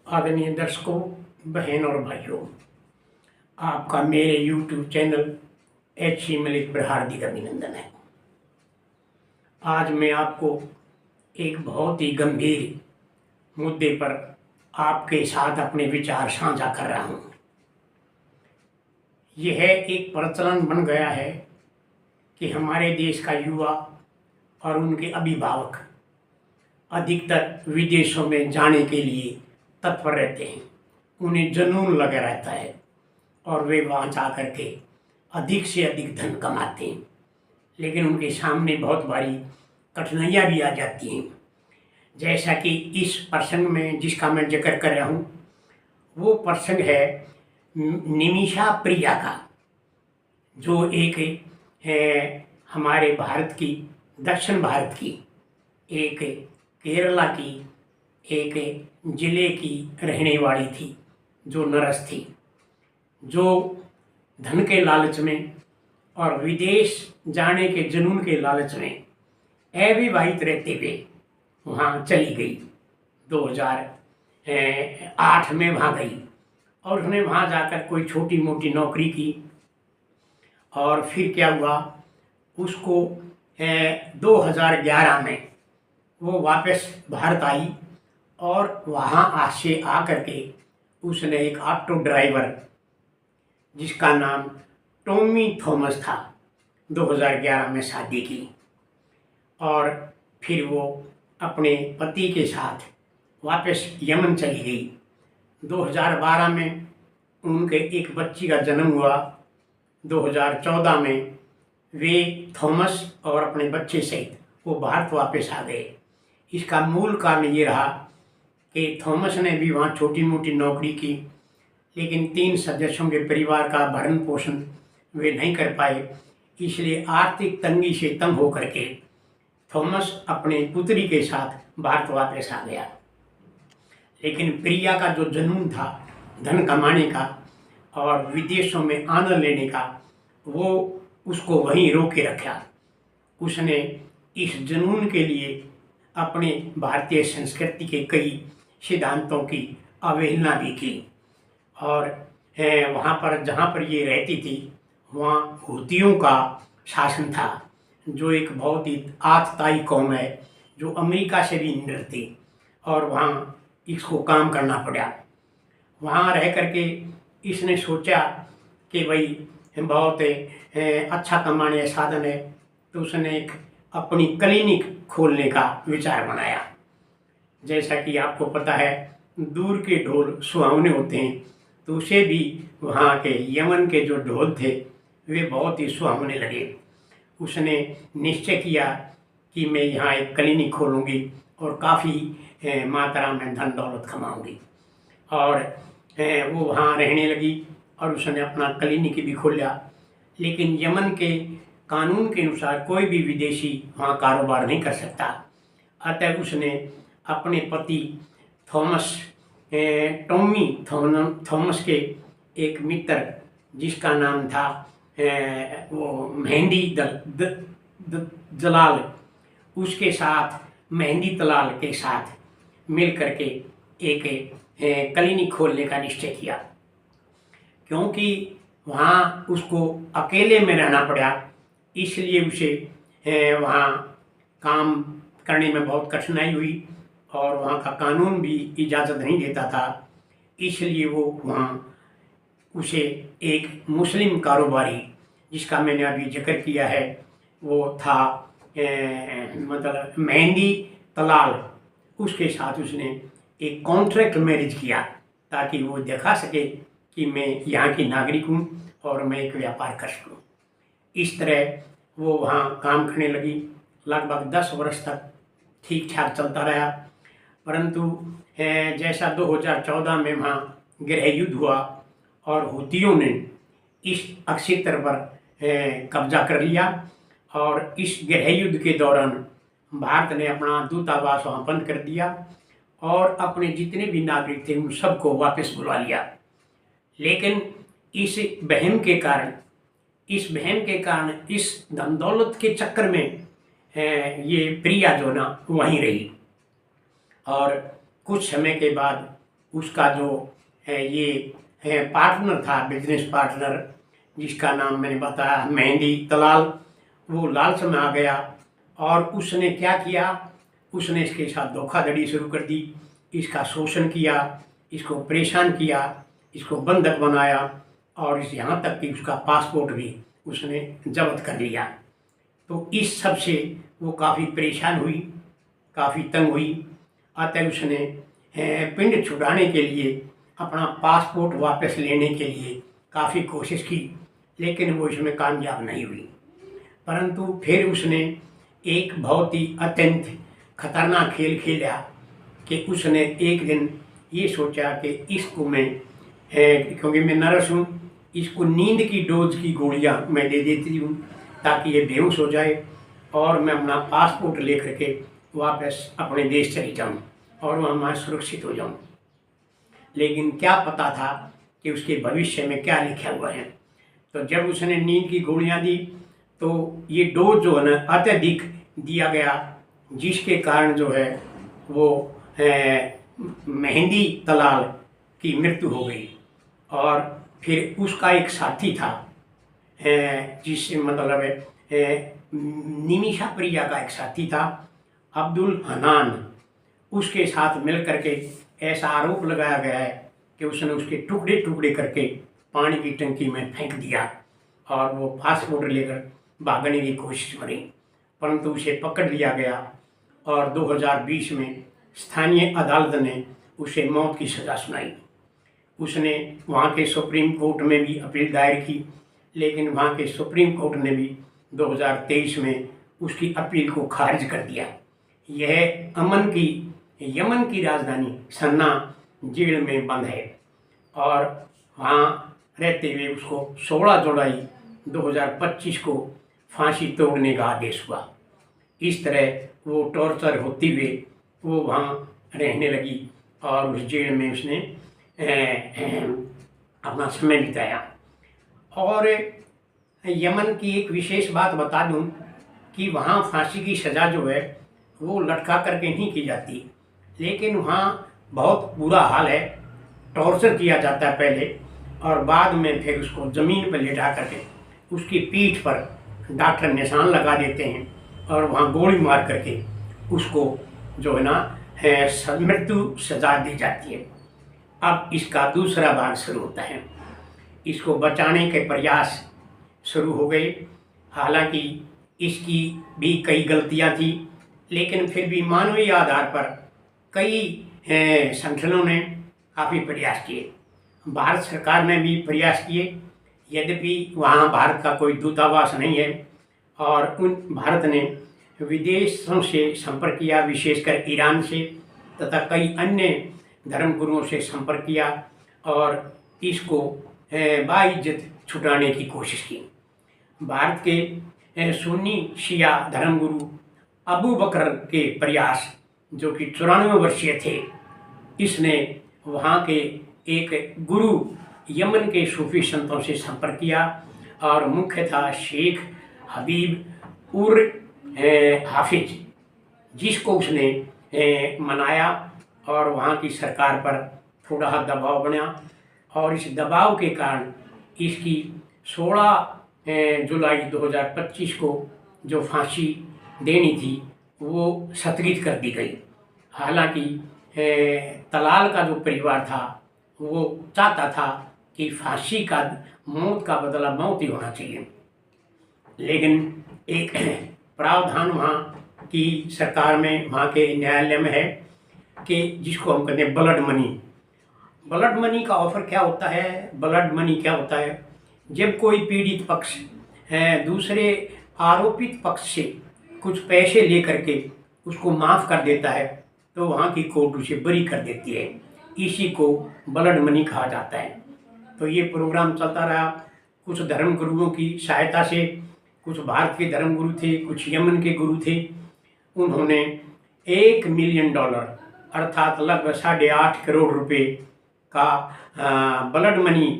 आदरणीय दर्शकों, बहन और भाइयों, आपका मेरे YouTube चैनल एच मलिक पर हार्दिक अभिनंदन है। आज मैं आपको एक बहुत ही गंभीर मुद्दे पर आपके साथ अपने विचार साझा कर रहा हूँ। यह एक प्रचलन बन गया है कि हमारे देश का युवा और उनके अभिभावक अधिकतर विदेशों में जाने के लिए तत्पर रहते हैं। उन्हें जुनून लगा रहता है और वे वहाँ जा कर के अधिक से अधिक धन कमाते हैं, लेकिन उनके सामने बहुत भारी कठिनाइयाँ भी आ जाती हैं। जैसा कि इस प्रसंग में जिसका मैं जिक्र कर रहा हूँ, वो प्रसंग है निमिषा प्रिया का, जो एक है हमारे भारत की, दक्षिण भारत की, एक केरला की एक जिले की रहने वाली थी, जो नर्स थी, जो धन के लालच में और विदेश जाने के जुनून के लालच में अविवाहित रहते हुए वहाँ चली गई। 2008 में वहाँ गई और उसने वहाँ जाकर कोई छोटी मोटी नौकरी की। और फिर क्या हुआ, उसको 2011 में वो वापस भारत आई और वहाँ आज से आकर के उसने एक ऑटो ड्राइवर जिसका नाम टॉमी थॉमस था, 2011 में शादी की और फिर वो अपने पति के साथ वापस यमन चली गई। 2012 में उनके एक बच्ची का जन्म हुआ। 2014 में वे थॉमस और अपने बच्चे सहित वो भारत वापस आ गए। इसका मूल कारण ये रहा कि थॉमस ने भी वहाँ छोटी मोटी नौकरी की, लेकिन 3 सदस्यों के परिवार का भरण पोषण वे नहीं कर पाए। इसलिए आर्थिक तंगी से तंग होकर के थॉमस अपने पुत्री के साथ भारत वापस आ गया। लेकिन प्रिया का जो जुनून था धन कमाने का और विदेशों में आनंद लेने का, वो उसको वहीं रोके रखा। उसने इस जुनून के लिए अपने भारतीय संस्कृति के कई सिद्धांतों की अवहेलना भी की। और वहाँ पर जहाँ पर ये रहती थी वहाँ हूतियों का शासन था, जो एक बहुत ही आतताई कौम है, जो अमेरिका से भी निडर थी और वहाँ इसको काम करना पड़ा। वहाँ रह करके इसने सोचा कि भाई बहुत अच्छा कमाने का साधन है, तो उसने एक अपनी क्लिनिक खोलने का विचार बनाया। जैसा कि आपको पता है, दूर के ढोल सुहावने होते हैं, तो उसे भी वहाँ के यमन के जो ढोल थे वे बहुत ही सुहावने लगे। उसने निश्चय किया कि मैं यहाँ एक क्लिनिक खोलूँगी और काफ़ी मात्रा में धन दौलत कमाऊँगी। और वो वहाँ रहने लगी और उसने अपना क्लिनिक भी खोला। लेकिन यमन के कानून के अनुसार कोई भी विदेशी वहाँ कारोबार नहीं कर सकता। अतः उसने अपने पति टॉमी थॉमस के एक मित्र जिसका नाम था वो मेहंदी जलाल, उसके साथ मेहंदी तलाल के साथ मिल करके एक क्लिनिक खोलने का निश्चय किया। क्योंकि वहाँ उसको अकेले में रहना पड़ा, इसलिए उसे वहाँ काम करने में बहुत कठिनाई हुई और वहाँ का कानून भी इजाज़त नहीं देता था। इसलिए वो वहाँ उसे एक मुस्लिम कारोबारी जिसका मैंने अभी जिक्र किया है, वो था मतलब मेहंदी तलाल, उसके साथ उसने एक कॉन्ट्रैक्ट मैरिज किया ताकि वो दिखा सके कि मैं यहाँ की नागरिक हूँ और मैं एक व्यापार कर सकूँ। इस तरह वो वहाँ काम करने लगी। लगभग 10 वर्ष तक ठीक ठाक चलता रहा, परंतु जैसा 2014 में वहाँ गृह युद्ध हुआ और हूतियों ने इस क्षेत्र पर कब्जा कर लिया और इस गृह युद्ध के दौरान भारत ने अपना दूतावास वहाँ बंद कर दिया और अपने जितने भी नागरिक थे उन सबको वापस बुला लिया। लेकिन इस बहन के कारण इस धन दौलत के चक्कर में ये प्रिया जो ना वहीं रही। और कुछ समय के बाद उसका जो है ये है पार्टनर था, बिजनेस पार्टनर, जिसका नाम मैंने बताया मेहंदी तलाल, वो लालच में आ गया और उसने क्या किया, उसने इसके साथ धोखाधड़ी शुरू कर दी, इसका शोषण किया, इसको परेशान किया, इसको बंधक बनाया और इस यहाँ तक कि उसका पासपोर्ट भी उसने जब्त कर लिया। तो इस सब से वो काफ़ी परेशान हुई, काफ़ी तंग हुई। अतः उसने पिंड छुड़ाने के लिए, अपना पासपोर्ट वापस लेने के लिए काफ़ी कोशिश की, लेकिन वो इसमें कामयाब नहीं हुई। परंतु फिर उसने एक बहुत ही अत्यंत खतरनाक खेल खेला कि उसने एक दिन ये सोचा कि इसको मैं क्योंकि मैं नर्स हूँ, इसको नींद की डोज की गोलियाँ मैं दे देती हूँ ताकि ये बेहोश हो जाए और मैं अपना पासपोर्ट लेकर के वापस अपने देश चली जाऊँ और वहाँ मैं सुरक्षित हो जाऊँ। लेकिन क्या पता था कि उसके भविष्य में क्या लिखा हुआ है। तो जब उसने नींद की गोलियाँ दी तो ये डोज जो है ना अत्यधिक दिया गया, जिसके कारण जो है वो मेहंदी तलाल की मृत्यु हो गई। और फिर उसका एक साथी था, जिससे मतलब निमिषा प्रिया का एक साथी था अब्दुल हनान, उसके साथ मिल करके ऐसा आरोप लगाया गया है कि उसने उसके टुकड़े टुकड़े करके पानी की टंकी में फेंक दिया और वो पासपोर्ट लेकर भागने की कोशिश करी, परंतु उसे पकड़ लिया गया और 2020 में स्थानीय अदालत ने उसे मौत की सज़ा सुनाई। उसने वहाँ के सुप्रीम कोर्ट में भी अपील दायर की, लेकिन वहाँ के सुप्रीम कोर्ट ने भी 2023 में उसकी अपील को खारिज कर दिया। यह यमन की राजधानी सन्ना जेल में बंद है और वहाँ रहते हुए उसको 16 जुलाई 2025 को फांसी तोड़ने का आदेश हुआ। इस तरह वो टॉर्चर होते हुए वो वहाँ रहने लगी और उस जेल में उसने अपना समय बिताया। और यमन की एक विशेष बात बता दूं कि वहाँ फांसी की सज़ा जो है वो लटका करके नहीं की जाती, लेकिन वहाँ बहुत बुरा हाल है, टॉर्चर किया जाता है पहले और बाद में फिर उसको ज़मीन पर लेटा करके उसकी पीठ पर डॉक्टर निशान लगा देते हैं और वहाँ गोली मार करके उसको जो है ना मृत्यु सजा दी जाती है। अब इसका दूसरा भाग शुरू होता है, इसको बचाने के प्रयास शुरू हो गए। हालांकि इसकी भी कई गलतियां थी, लेकिन फिर भी मानवीय आधार पर कई संगठनों ने काफ़ी प्रयास किए, भारत सरकार ने भी प्रयास किए, यद्यपि वहाँ भारत का कोई दूतावास नहीं है और भारत ने विदेशों से संपर्क किया, विशेषकर ईरान से तथा कई अन्य धर्मगुरुओं से संपर्क किया और इसको बाइज्जत छुटाने की कोशिश की। भारत के सुन्नी शिया धर्मगुरु अबू बकर के प्रयास, जो कि 94 वर्षीय थे, इसने वहाँ के एक गुरु यमन के सूफी संतों से संपर्क किया और मुख्य था शेख हबीब उर हाफिज, जिसको उसने मनाया और वहाँ की सरकार पर थोड़ा दबाव बना और इस दबाव के कारण इसकी 16 जुलाई 2025 को जो फांसी देनी थी वो स्थगित कर दी गई। हालांकि तलाल का जो परिवार था वो चाहता था कि फांसी का मौत का बदला मौत ही होना चाहिए, लेकिन एक प्रावधान वहाँ की सरकार में, वहाँ के न्यायालय में है कि जिसको हम कहते हैं ब्लड मनी। ब्लड मनी का ऑफर क्या होता है? ब्लड मनी क्या होता है? जब कोई पीड़ित पक्ष दूसरे आरोपित पक्ष से कुछ पैसे लेकर के उसको माफ़ कर देता है तो वहाँ की कोर्ट उसे बरी कर देती है, इसी को ब्लड मनी कहा जाता है। तो ये प्रोग्राम चलता रहा, कुछ धर्मगुरुओं की सहायता से, कुछ भारत के धर्मगुरु थे, कुछ यमन के गुरु थे, उन्होंने $1 मिलियन अर्थात लगभग 8.5 करोड़ रुपए का ब्लड मनी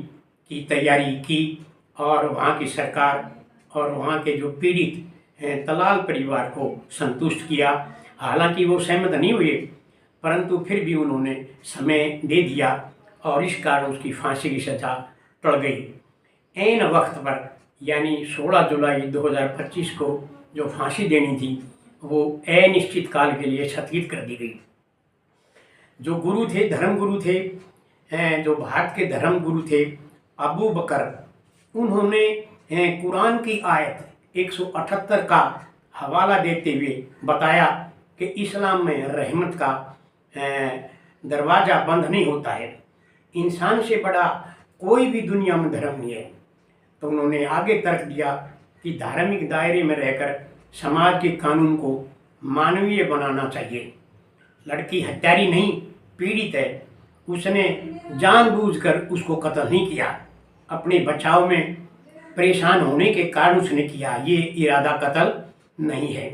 की तैयारी की और वहाँ की सरकार और वहाँ के जो पीड़ित तलाल परिवार को संतुष्ट किया। हालांकि वो सहमत नहीं हुए, परंतु फिर भी उन्होंने समय दे दिया और इस कारण उसकी फांसी की सज़ा टल गई। ऐन वक्त पर यानी 16 जुलाई 2025 को जो फांसी देनी थी वो अनिश्चित काल के लिए स्थगित कर दी गई। जो गुरु थे, धर्म गुरु थे, जो भारत के धर्म गुरु थे अबू बकर, उन्होंने कुरान की आयत 178 का हवाला देते हुए बताया कि इस्लाम में रहमत का दरवाज़ा बंद नहीं होता है, इंसान से बड़ा कोई भी दुनिया में धर्म नहीं है। तो उन्होंने आगे तर्क दिया कि धार्मिक दायरे में रहकर समाज के कानून को मानवीय बनाना चाहिए। लड़की हत्यारी नहीं, पीड़ित है, उसने जानबूझकर उसको कत्ल नहीं किया, अपने बचाव में परेशान होने के कारण उसने किया, ये इरादा कत्ल नहीं है।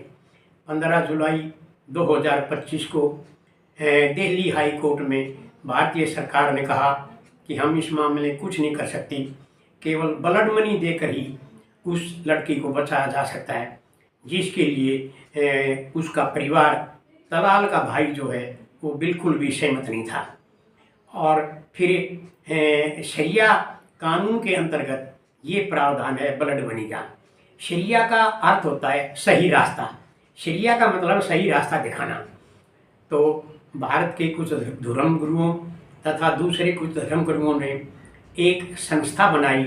15 जुलाई 2025 को दिल्ली हाई कोर्ट में भारतीय सरकार ने कहा कि हम इस मामले में कुछ नहीं कर सकती, केवल ब्लड मनी देकर ही उस लड़की को बचाया जा सकता है, जिसके लिए उसका परिवार, तलाल का भाई जो है वो बिल्कुल भी सहमत नहीं था। और फिर शरिया कानून के अंतर्गत ये प्रावधान है ब्लड मनी का। शरिया का अर्थ होता है सही रास्ता, शरिया का मतलब सही रास्ता दिखाना। तो भारत के कुछ धर्म गुरुओं तथा दूसरे कुछ धर्म गुरुओं ने एक संस्था बनाई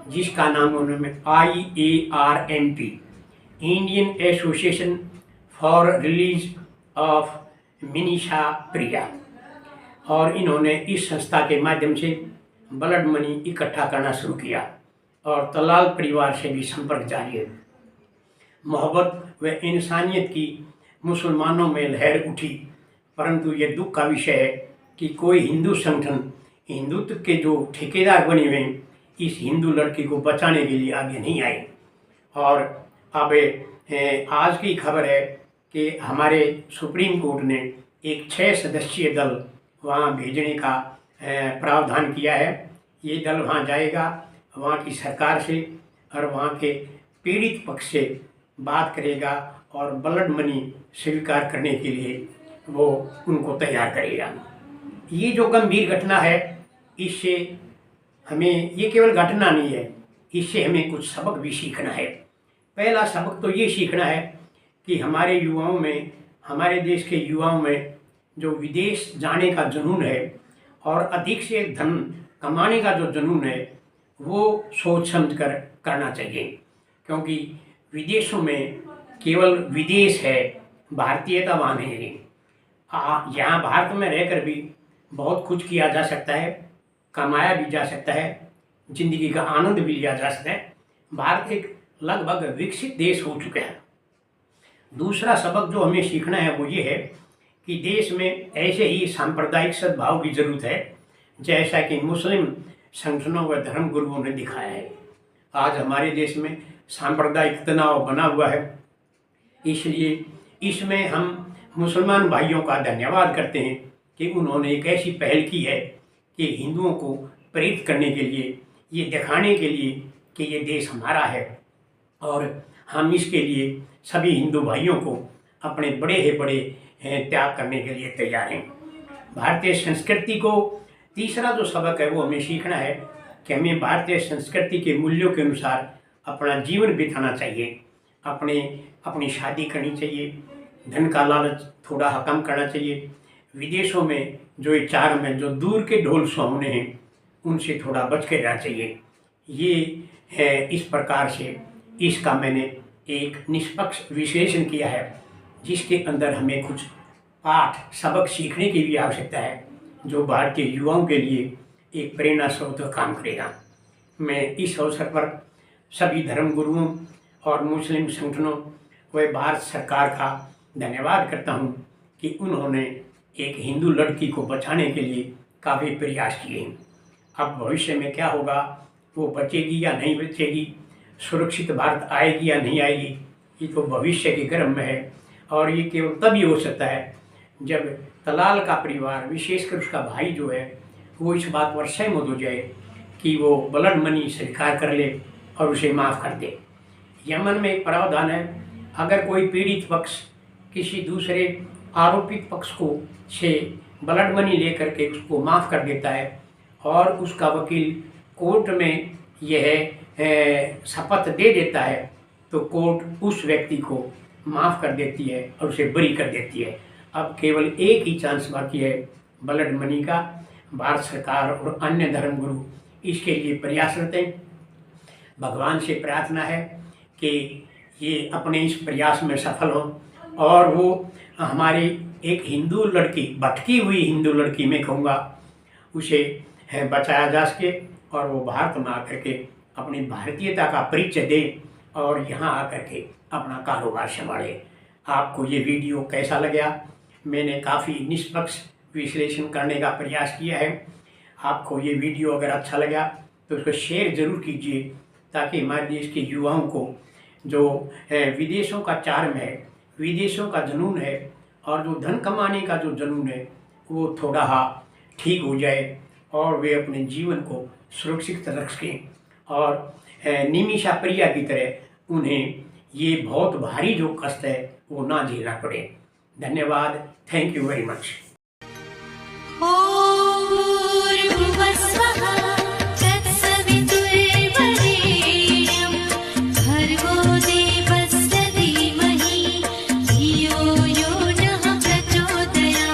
जिसका नाम उन्होंने IARMP, Indian association for release of मिनीशा प्रिया, और इन्होंने इस संस्था के माध्यम से ब्लड मनी इकट्ठा करना शुरू किया और तलाल परिवार से भी संपर्क जारी है। मोहब्बत व इंसानियत की मुसलमानों में लहर उठी, परंतु ये दुख का विषय है कि कोई हिंदू संगठन, हिंदुत्व के जो ठेकेदार बने हुए हैं, इस हिंदू लड़की को बचाने के लिए आगे नहीं आए। और अब आज की खबर है कि हमारे सुप्रीम कोर्ट ने एक 6 सदस्यीय दल वहाँ भेजने का प्रावधान किया है। ये दल वहाँ जाएगा, वहाँ की सरकार से और वहाँ के पीड़ित पक्ष से बात करेगा और ब्लड मनी स्वीकार करने के लिए वो उनको तैयार करेगा। ये जो गंभीर घटना है, इससे हमें, ये केवल घटना नहीं है, इससे हमें कुछ सबक भी सीखना है। पहला सबक तो ये सीखना है कि हमारे युवाओं में, हमारे देश के युवाओं में जो विदेश जाने का जुनून है और अधिक से धन कमाने का जो जुनून है, वो सोच समझ कर करना चाहिए, क्योंकि विदेशों में केवल विदेश है, भारतीयता वहाँ नहीं है। यहाँ भारत में रहकर भी बहुत कुछ किया जा सकता है, कमाया भी जा सकता है, जिंदगी का आनंद भी लिया जा सकता है। भारत एक लगभग विकसित देश हो चुका है। दूसरा सबक जो हमें सीखना है वो ये है कि देश में ऐसे ही सांप्रदायिक सद्भाव की जरूरत है, जैसा कि मुस्लिम संगठनों व धर्म गुरुओं ने दिखाया है। आज हमारे देश में सांप्रदायिक तनाव बना हुआ है, इसलिए इसमें हम मुसलमान भाइयों का धन्यवाद करते हैं कि उन्होंने एक ऐसी पहल की है कि हिंदुओं को प्रेरित करने के लिए, ये दिखाने के लिए कि ये देश हमारा है और हम इसके लिए सभी हिंदू भाइयों को अपने बड़े से बड़े त्याग करने के लिए तैयार हैं। भारतीय संस्कृति को तीसरा जो सबक है वो हमें सीखना है कि हमें भारतीय संस्कृति के मूल्यों के अनुसार अपना जीवन बिताना चाहिए, अपनी शादी करनी चाहिए, धन का लालच थोड़ा कम करना चाहिए। विदेशों में जो ये चार में जो दूर के ढोल सुहावने हैं, उनसे थोड़ा बच के रहना चाहिए। ये है, इस प्रकार से इसका मैंने एक निष्पक्ष विश्लेषण किया है, जिसके अंदर हमें कुछ पाठ सबक सीखने की भी आवश्यकता है, जो भारतीय युवाओं के लिए एक प्रेरणा स्रोत का काम करेगा। मैं इस अवसर पर सभी धर्म गुरुओं और मुस्लिम संगठनों व भारत सरकार का धन्यवाद करता हूं कि उन्होंने एक हिंदू लड़की को बचाने के लिए काफ़ी प्रयास किए। अब भविष्य में क्या होगा, वो बचेगी या नहीं बचेगी, सुरक्षित भारत आएगी या नहीं आएगी, ये तो भविष्य के गर्भ में है। और ये केवल तभी हो सकता है जब तलाल का परिवार, विशेषकर उसका भाई जो है, वो इस बात पर सहमत हो जाए कि वो ब्लड मनी स्वीकार कर ले और उसे माफ़ कर दे। यमन में एक प्रावधान है, अगर कोई पीड़ित पक्ष किसी दूसरे आरोपित पक्ष को से ब्लड मनी लेकर के उसको माफ़ कर देता है और उसका वकील कोर्ट में यह शपथ दे देता है, तो कोर्ट उस व्यक्ति को माफ़ कर देती है और उसे बरी कर देती है। अब केवल एक ही चांस बाकी है ब्लड मनी का। भारत सरकार और अन्य धर्मगुरु इसके लिए प्रयासरत हैं। भगवान से प्रार्थना है कि ये अपने इस प्रयास में सफल हों और वो हमारी एक हिंदू लड़की, भटकी हुई हिंदू लड़की मैं कहूँगा, उसे बचाया जा सके और वो भारत में आकर के अपनी भारतीयता का परिचय दे और यहाँ आकर के अपना कारोबार संभाले। आपको ये वीडियो कैसा लगा? मैंने काफ़ी निष्पक्ष विश्लेषण करने का प्रयास किया है। आपको ये वीडियो अगर अच्छा लगा तो उसको शेयर ज़रूर कीजिए, ताकि हमारे देश के युवाओं को जो विदेशों का चार्म है, विदेशों का जुनून है और जो धन कमाने का जो जुनून है वो थोड़ा ठीक हो जाए और वे अपने जीवन को सुरक्षित रख सकें और निमिषा प्रिया की तरह उन्हें ये बहुत भारी जो कष्ट है वो ना झेलना पड़े। धन्यवाद। Thank you very much.